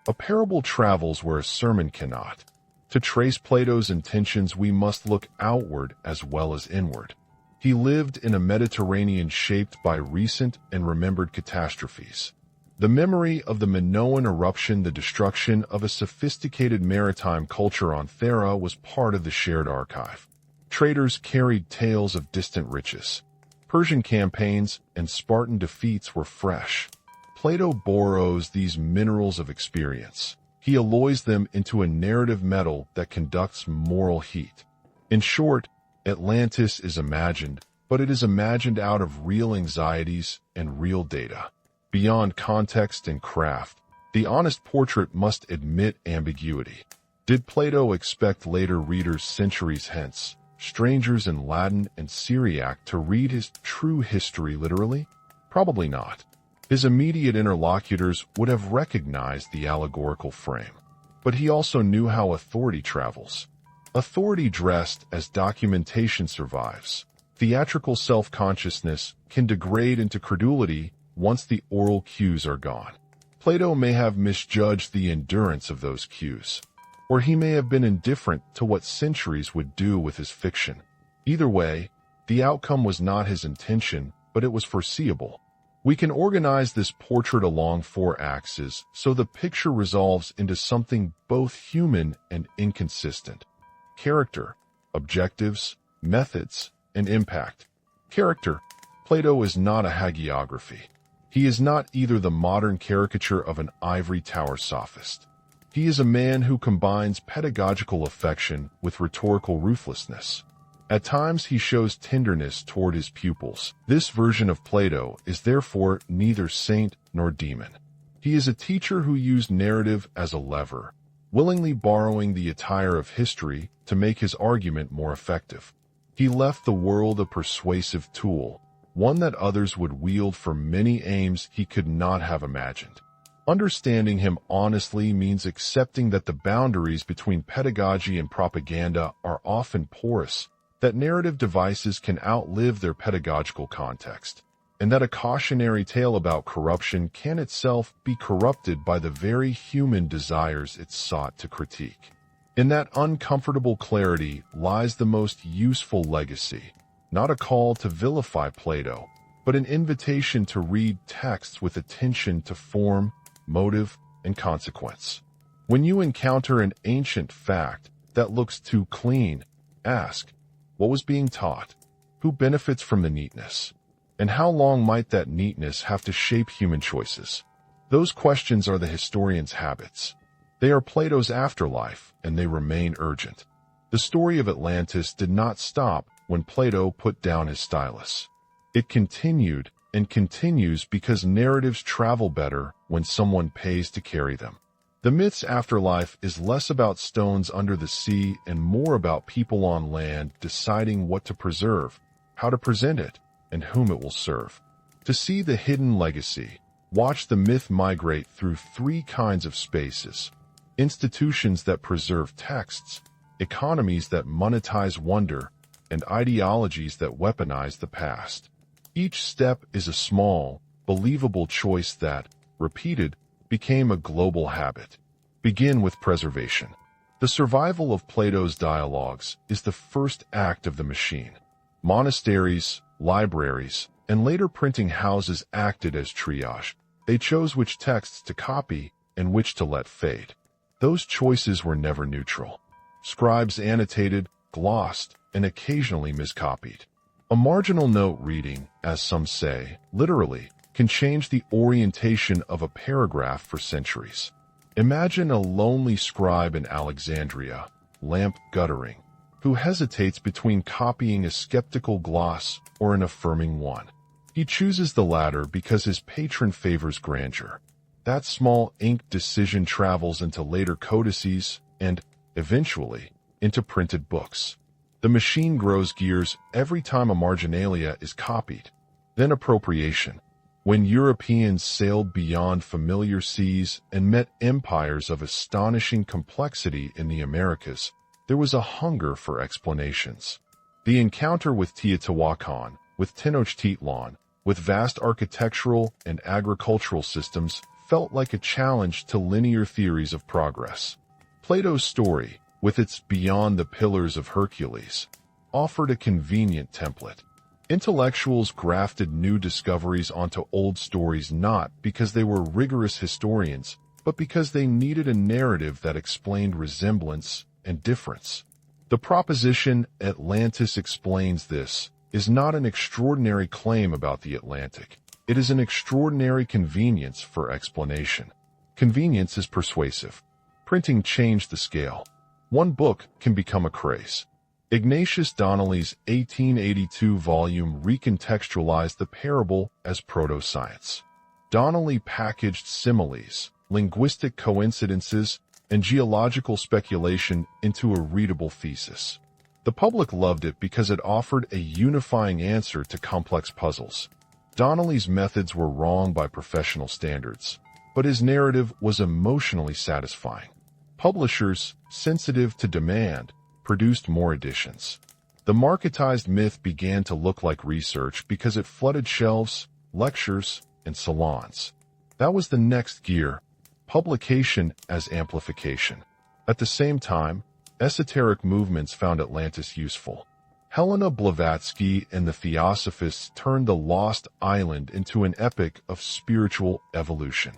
A parable travels where a sermon cannot. To trace Plato's intentions, we must look outward as well as inward. He lived in a Mediterranean shaped by recent and remembered catastrophes. The memory of the Minoan eruption, the destruction of a sophisticated maritime culture on Thera, was part of the shared archive. Traders carried tales of distant riches. Persian campaigns and Spartan defeats were fresh. Plato borrows these minerals of experience. He alloys them into a narrative metal that conducts moral heat. In short, Atlantis is imagined, but it is imagined out of real anxieties and real data. Beyond context and craft, the honest portrait must admit ambiguity. Did Plato expect later readers centuries hence, strangers in Latin and Syriac, to read his true history literally? Probably not. His immediate interlocutors would have recognized the allegorical frame. But he also knew how authority travels. Authority dressed as documentation survives. Theatrical self-consciousness can degrade into credulity once the oral cues are gone. Plato may have misjudged the endurance of those cues, or he may have been indifferent to what centuries would do with his fiction. Either way, the outcome was not his intention, but it was foreseeable. We can organize this portrait along 4 axes so the picture resolves into something both human and inconsistent. Character, objectives, methods, and impact. Character. Plato is not a hagiography. He is not either the modern caricature of an ivory tower sophist. He is a man who combines pedagogical affection with rhetorical ruthlessness. At times he shows tenderness toward his pupils. This version of Plato is therefore neither saint nor demon. He is a teacher who used narrative as a lever, willingly borrowing the attire of history to make his argument more effective. He left the world a persuasive tool, one that others would wield for many aims he could not have imagined. Understanding him honestly means accepting that the boundaries between pedagogy and propaganda are often porous, that narrative devices can outlive their pedagogical context, and that a cautionary tale about corruption can itself be corrupted by the very human desires it sought to critique. In that uncomfortable clarity lies the most useful legacy, not a call to vilify Plato, but an invitation to read texts with attention to form, motive, and consequence. When you encounter an ancient fact that looks too clean, ask, what was being taught? Who benefits from the neatness? And how long might that neatness have to shape human choices? Those questions are the historian's habits. They are Plato's afterlife, and they remain urgent. The story of Atlantis did not stop when Plato put down his stylus. It continued and continues because narratives travel better when someone pays to carry them. The myth's afterlife is less about stones under the sea and more about people on land deciding what to preserve, how to present it, and whom it will serve. To see the hidden legacy, watch the myth migrate through 3 kinds of spaces: institutions that preserve texts, economies that monetize wonder, and ideologies that weaponize the past. Each step is a small, believable choice that, repeated, became a global habit. Begin with preservation. The survival of Plato's dialogues is the first act of the machine. Monasteries, libraries, and later printing houses acted as triage. They chose which texts to copy and which to let fade. Those choices were never neutral. Scribes annotated, glossed, and occasionally miscopied. A marginal note reading, as some say, literally, can change the orientation of a paragraph for centuries. Imagine a lonely scribe in Alexandria, lamp guttering, who hesitates between copying a skeptical gloss or an affirming one. He chooses the latter because his patron favors grandeur. That small ink decision travels into later codices and, eventually, into printed books. The machine grows gears every time a marginalia is copied. Then appropriation. When Europeans sailed beyond familiar seas and met empires of astonishing complexity in the Americas, there was a hunger for explanations. The encounter with Teotihuacan, with Tenochtitlan, with vast architectural and agricultural systems felt like a challenge to linear theories of progress. Plato's story, with its Beyond the Pillars of Hercules, offered a convenient template. Intellectuals grafted new discoveries onto old stories not because they were rigorous historians, but because they needed a narrative that explained resemblance and difference. The proposition "Atlantis explains this" is not an extraordinary claim about the Atlantic. It is an extraordinary convenience for explanation. Convenience is persuasive. Printing changed the scale. One book can become a craze. Ignatius Donnelly's 1882 volume recontextualized the parable as pseudoscience. Donnelly packaged similes, linguistic coincidences, and geological speculation into a readable thesis. The public loved it because it offered a unifying answer to complex puzzles. Donnelly's methods were wrong by professional standards, but his narrative was emotionally satisfying. Publishers, sensitive to demand, produced more editions. The marketized myth began to look like research because it flooded shelves, lectures, and salons. That was the next gear, publication as amplification. At the same time, esoteric movements found Atlantis useful. Helena Blavatsky and the Theosophists turned the Lost Island into an epic of spiritual evolution.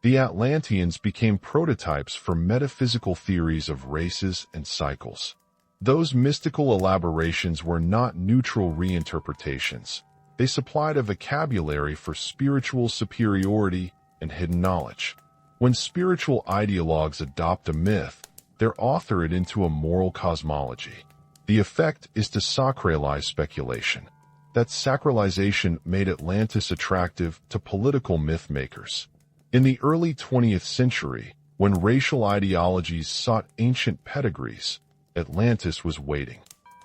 The Atlanteans became prototypes for metaphysical theories of races and cycles. Those mystical elaborations were not neutral reinterpretations. They supplied a vocabulary for spiritual superiority and hidden knowledge. When spiritual ideologues adopt a myth, they author it into a moral cosmology. The effect is to sacralize speculation. That sacralization made Atlantis attractive to political myth-makers. In the early 20th century, when racial ideologies sought ancient pedigrees, Atlantis was waiting.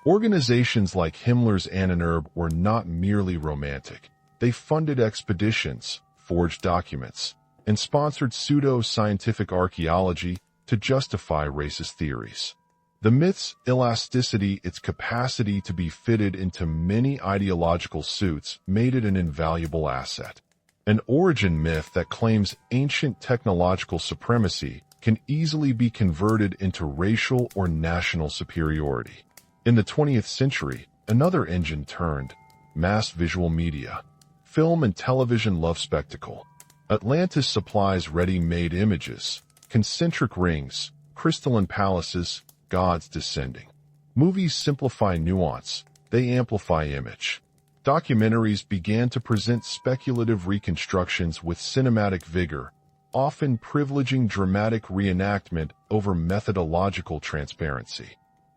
Organizations like Himmler's Ahnenerbe were not merely romantic. They funded expeditions, forged documents, and sponsored pseudo-scientific archaeology to justify racist theories. The myth's elasticity, its capacity to be fitted into many ideological suits, made it an invaluable asset. An origin myth that claims ancient technological supremacy can easily be converted into racial or national superiority. In the 20th century, another engine turned: mass visual media. Film and television love spectacle. Atlantis supplies ready-made images, concentric rings, crystalline palaces, gods descending. Movies simplify nuance, they amplify image. Documentaries began to present speculative reconstructions with cinematic vigor, often privileging dramatic reenactment over methodological transparency.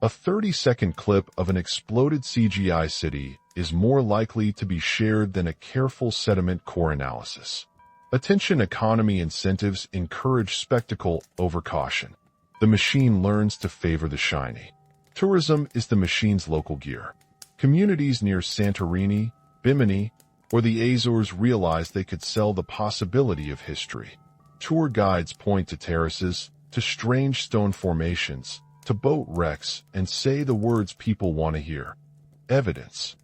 A 30-second clip of an exploded CGI city is more likely to be shared than a careful sediment core analysis. Attention economy incentives encourage spectacle over caution. The machine learns to favor the shiny. Tourism is the machine's local gear. Communities near Santorini, Bimini, or the Azores realized they could sell the possibility of history. Tour guides point to terraces, to strange stone formations, to boat wrecks, and say the words people want to hear. Evidence.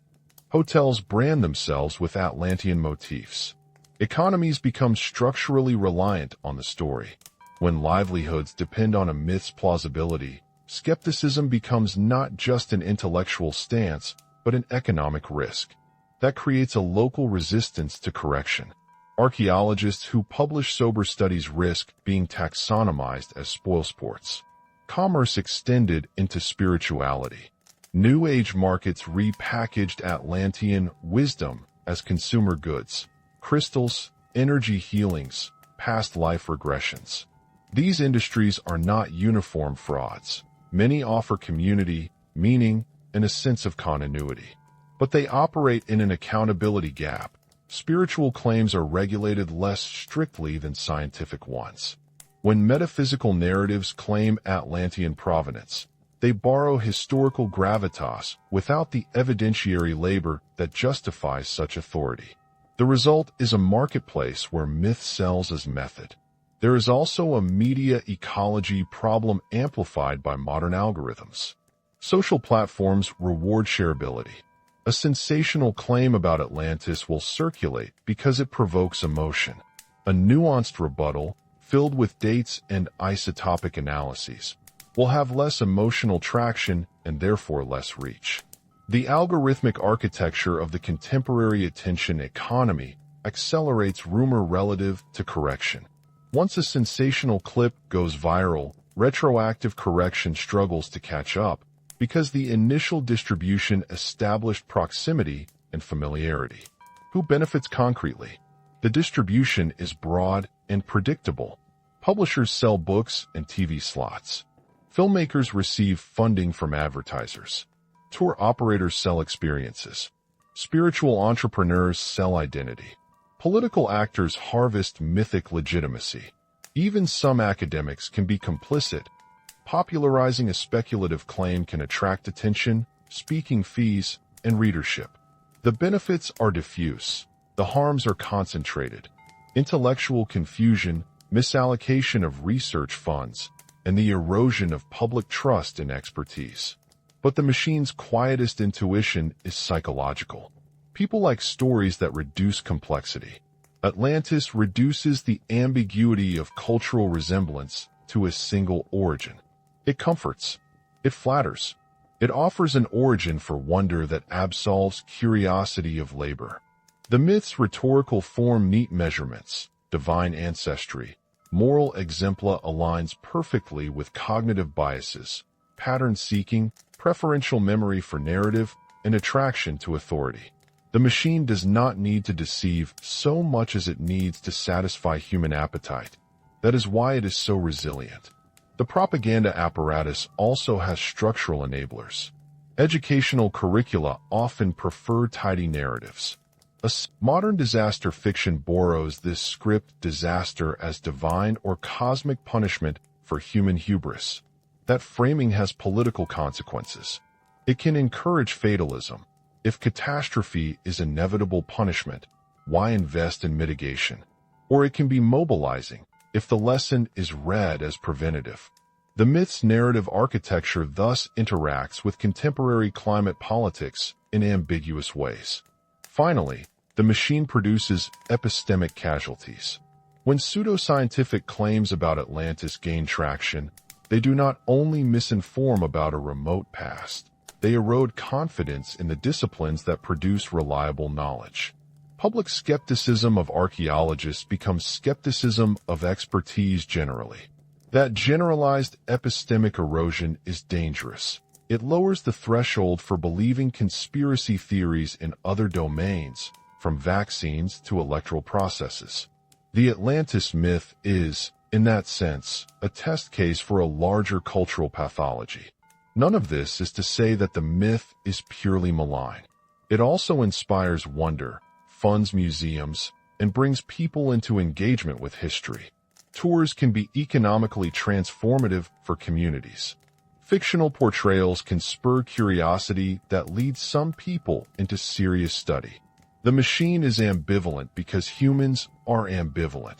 Hotels brand themselves with Atlantean motifs. Economies become structurally reliant on the story. When livelihoods depend on a myth's plausibility, skepticism becomes not just an intellectual stance, but an economic risk. That creates a local resistance to correction. Archaeologists who publish sober studies risk being taxonomized as spoilsports. Commerce extended into spirituality. New Age markets repackaged Atlantean wisdom as consumer goods. Crystals, energy healings, past life regressions. These industries are not uniform frauds. Many offer community, meaning, and a sense of continuity. But they operate in an accountability gap. Spiritual claims are regulated less strictly than scientific ones. When metaphysical narratives claim Atlantean provenance, they borrow historical gravitas without the evidentiary labor that justifies such authority. The result is a marketplace where myth sells as method. There is also a media ecology problem amplified by modern algorithms. Social platforms reward shareability. A sensational claim about Atlantis will circulate because it provokes emotion. A nuanced rebuttal, filled with dates and isotopic analyses, will have less emotional traction and therefore less reach. The algorithmic architecture of the contemporary attention economy accelerates rumor relative to correction. Once a sensational clip goes viral, retroactive correction struggles to catch up because the initial distribution established proximity and familiarity. Who benefits concretely? The distribution is broad and predictable. Publishers sell books and TV slots. Filmmakers receive funding from advertisers. Tour operators sell experiences. Spiritual entrepreneurs sell identity. Political actors harvest mythic legitimacy. Even some academics can be complicit. Popularizing a speculative claim can attract attention, speaking fees, and readership. The benefits are diffuse. The harms are concentrated. Intellectual confusion, misallocation of research funds, and the erosion of public trust and expertise. But the machine's quietest intuition is psychological. People like stories that reduce complexity. Atlantis reduces the ambiguity of cultural resemblance to a single origin. It comforts. It flatters. It offers an origin for wonder that absolves curiosity of labor. The myth's rhetorical form neat measurements, divine ancestry, moral exempla aligns perfectly with cognitive biases, pattern seeking, preferential memory for narrative, and attraction to authority. The machine does not need to deceive so much as it needs to satisfy human appetite. That is why it is so resilient. The propaganda apparatus also has structural enablers. Educational curricula often prefer tidy narratives. Modern disaster fiction borrows this script disaster as divine or cosmic punishment for human hubris. That framing has political consequences. It can encourage fatalism. If catastrophe is inevitable punishment, why invest in mitigation? Or it can be mobilizing if the lesson is read as preventative. The myth's narrative architecture thus interacts with contemporary climate politics in ambiguous ways. Finally, the machine produces epistemic casualties. When pseudoscientific claims about Atlantis gain traction, they do not only misinform about a remote past, they erode confidence in the disciplines that produce reliable knowledge. Public skepticism of archaeologists becomes skepticism of expertise generally. That generalized epistemic erosion is dangerous. It lowers the threshold for believing conspiracy theories in other domains, from vaccines to electoral processes. The Atlantis myth is, in that sense, a test case for a larger cultural pathology. None of this is to say that the myth is purely malign. It also inspires wonder, funds museums, and brings people into engagement with history. Tours can be economically transformative for communities. Fictional portrayals can spur curiosity that leads some people into serious study. The machine is ambivalent because humans are ambivalent.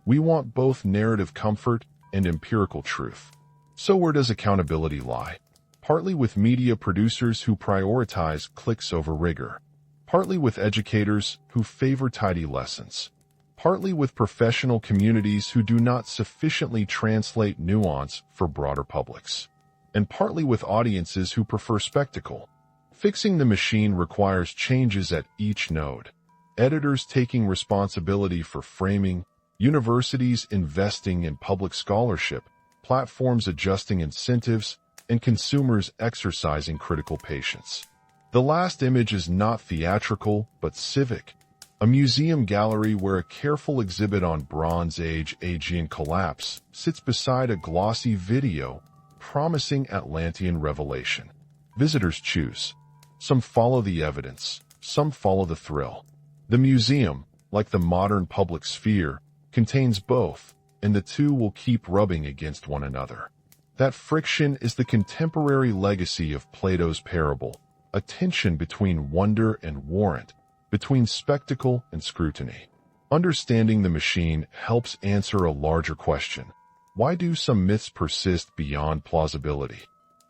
We want both narrative comfort and empirical truth. So where does accountability lie? Partly with media producers who prioritize clicks over rigor. Partly with educators who favor tidy lessons. Partly with professional communities who do not sufficiently translate nuance for broader publics. And partly with audiences who prefer spectacle. Fixing the machine requires changes at each node. Editors taking responsibility for framing, universities investing in public scholarship, platforms adjusting incentives, and consumers exercising critical patience. The last image is not theatrical, but civic. A museum gallery where a careful exhibit on Bronze Age Aegean collapse sits beside a glossy video promising Atlantean revelation. Visitors choose. Some follow the evidence, some follow the thrill. The museum, like the modern public sphere, contains both, and the two will keep rubbing against one another. That friction is the contemporary legacy of Plato's parable, a tension between wonder and warrant, between spectacle and scrutiny. Understanding the machine helps answer a larger question. Why do some myths persist beyond plausibility?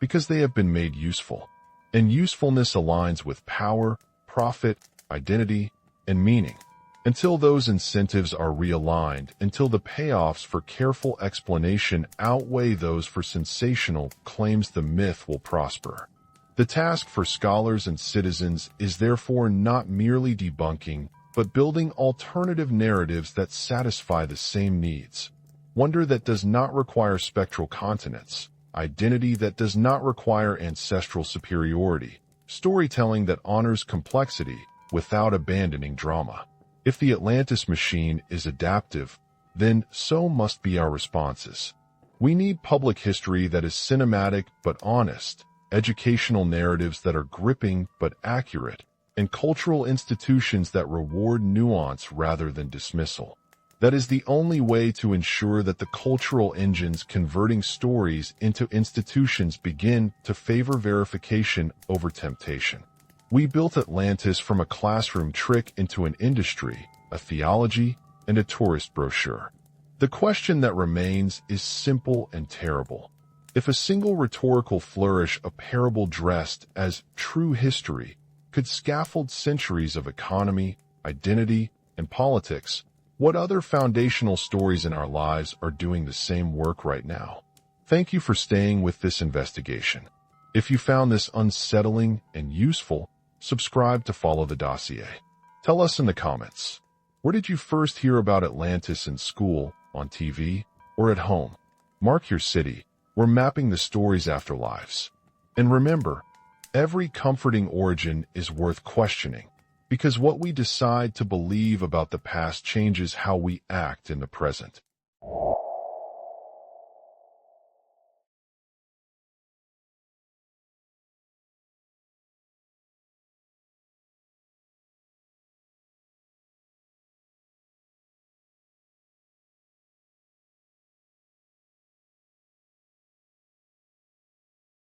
Because they have been made useful. And usefulness aligns with power, profit, identity, and meaning. Until those incentives are realigned, until the payoffs for careful explanation outweigh those for sensational claims, the myth will prosper. The task for scholars and citizens is therefore not merely debunking, but building alternative narratives that satisfy the same needs. Wonder that does not require spectral continence, identity that does not require ancestral superiority, storytelling that honors complexity without abandoning drama. If the Atlantis machine is adaptive, then so must be our responses. We need public history that is cinematic but honest, educational narratives that are gripping but accurate, and cultural institutions that reward nuance rather than dismissal. That is the only way to ensure that the cultural engines converting stories into institutions begin to favor verification over temptation. We built Atlantis from a classroom trick into an industry, a theology, and a tourist brochure. The question that remains is simple and terrible. If a single rhetorical flourish, a parable dressed as true history, could scaffold centuries of economy, identity, and politics, what other foundational stories in our lives are doing the same work right now? Thank you for staying with this investigation. If you found this unsettling and useful, subscribe to follow the dossier. Tell us in the comments. Where did you first hear about Atlantis? In school, on TV, or at home? Mark your city. We're mapping the story's afterlives. And remember, every comforting origin is worth questioning, because what we decide to believe about the past changes how we act in the present.